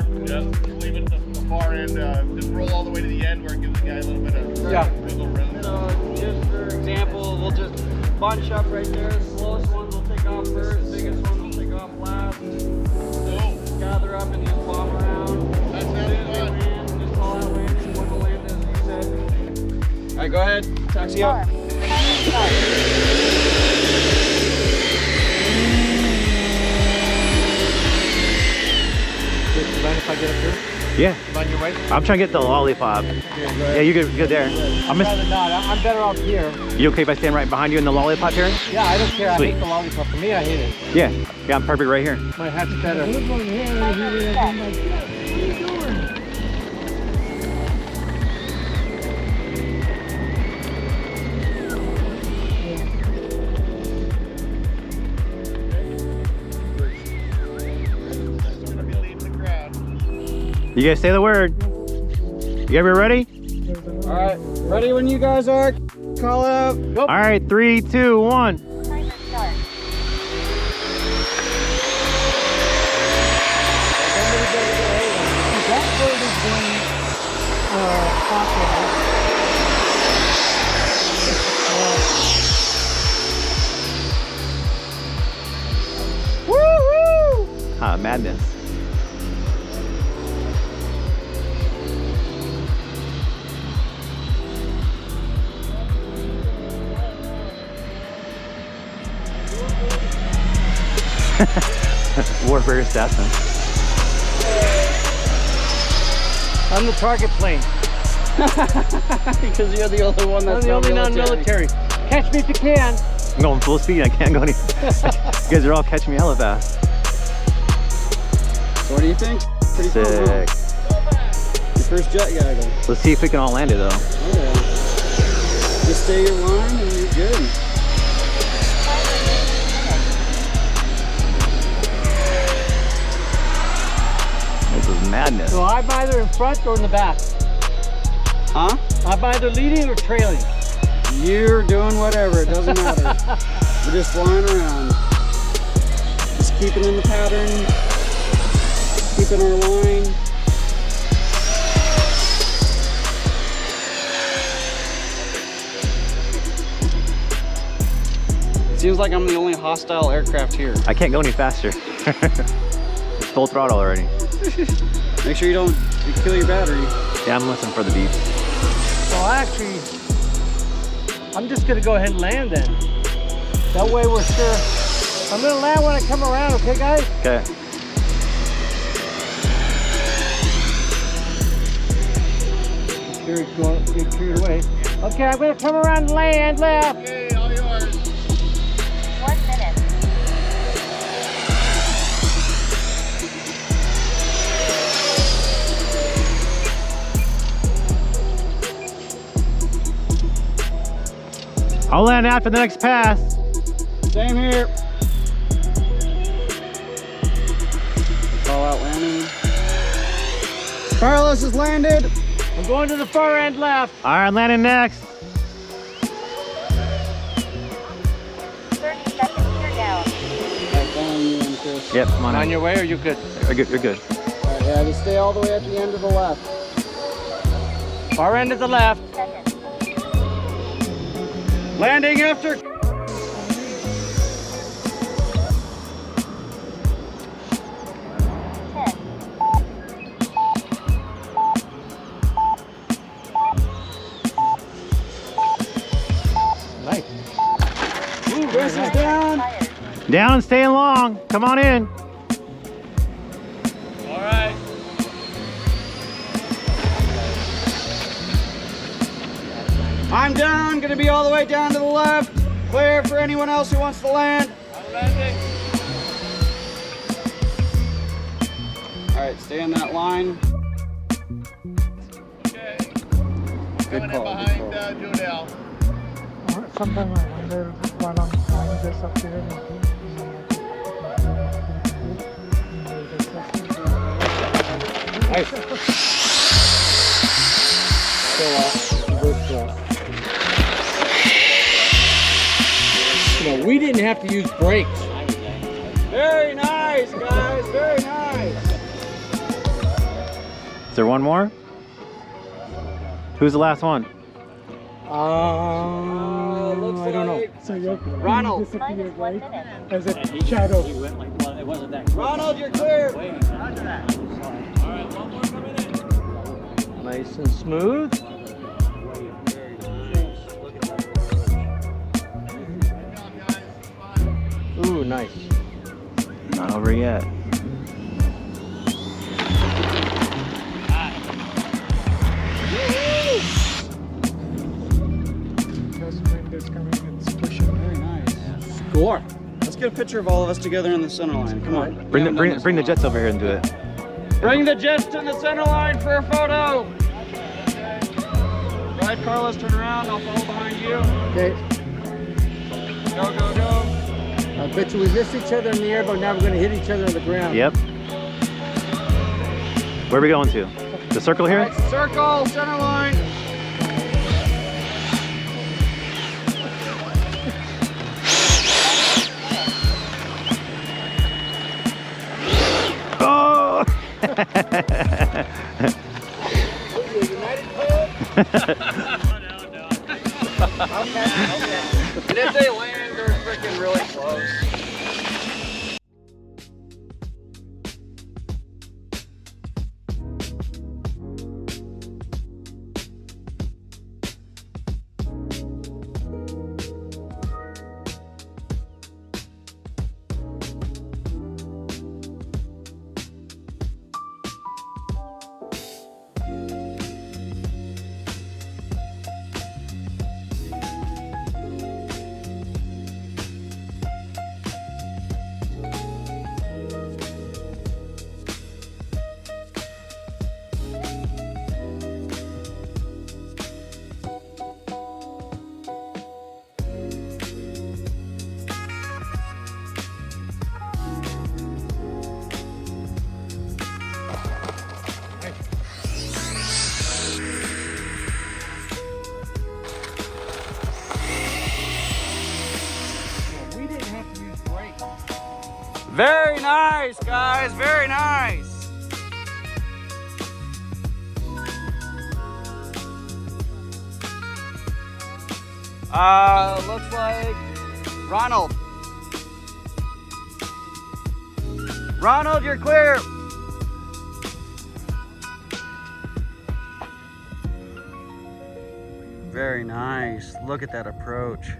there. Yeah, leave it at the far end. Just roll all the way to the end where it gives the guy a little bit of wiggle room. So just for example, we'll just bunch up right there. The slowest one will take off first, the biggest one will take off last. Just gather up and just bomb around. That sounds fun. Just call out landing when the land is, you said. All right, go ahead. Taxi up. Mind if I get up here? Yeah. You on your way? I'm trying to get the lollipop. Yeah, you good there. I'd rather not. I'm better off here. You okay if I stand right behind you in the lollipop here? Yeah, I don't care. Sweet. I hate the lollipop. For me, I hate it. Yeah. Yeah, I'm perfect right here. My hat's better. You guys say the word. You guys ready? All right, ready when you guys are. Call out. Go. All right, 3, 2, 1. Woohoo! Ah, madness. Warfare assassin. I'm the target plane. Because you're the only one that's I'm the only non-military. Catch me if you can. I'm going full speed. I can't go any. You guys are all catching me hella fast. So what do you think? Pretty cool, huh? Sick. Your first jet gaggle. Let's see if we can all land it though. Oh yeah. Just stay your line and you're good. This is madness. So I'm either in front or in the back. Huh? I'm either leading or trailing. You're doing whatever, it doesn't matter. We're just flying around. Just keeping in the pattern, keeping our line. It seems like I'm the only hostile aircraft here. I can't go any faster. It's full throttle already. Make sure you don't kill your battery. Yeah, I'm listening for the beep. Well, actually, I'm just gonna go ahead and land then. That way we're sure. I'm gonna land when I come around, okay guys? Okay. Sure, get cleared away. Okay, I'm gonna come around and land left. Okay, all yours. 1 minute. I'll land after the next pass. Same here. Call out landing. Carlos has landed. I'm going to the far end left. All right, I'm landing next. 30 seconds, you're down. Alright, following you in, Chris. Yep, I'm On on. your way, or are you good? You're good. You're good. Alright, yeah, just stay all the way at the end of the left. Far end to the left. Seconds. Landing after. 10. Nice. Ooh, Chris is down. Fired. Down and staying long. Come on in. All right. I'm down. Gonna be all the way down to the left. Clear for anyone else who wants to land. I'm landing. Alright, stay in that line. Okay. Good Coming call, in good behind Jodell. Sometimes I wonder when I'm flying this up here. Nice. Still off. Both still off. You know, we didn't have to use brakes. Very nice, guys. Very nice. Is there one more? Who's the last one? I don't know. So you're Ronald. disappeared, right? 1 minute. As a shadow. He went like, well, it wasn't that close. Ronald, you're clear. Nice and smooth. Ooh, nice. Not over yet. Because wind is coming, it's pushing. Very nice. Score. Let's get a picture of all of us together in the center line. Come on. Bring the jets over here and do it. Bring the jets to the center line for a photo. Right, Carlos, turn around. I'll follow behind you. Okay. Go, go, go. I bet you we missed each other in the air, but now we're going to hit each other on the ground. Yep. Where are we going to? The circle here? Right, circle, center line. Oh! Okay. And if they land, they're freaking really close. Very nice, guys. Very nice. Looks like Ronald. Ronald, you're clear. Very nice. Look at that approach.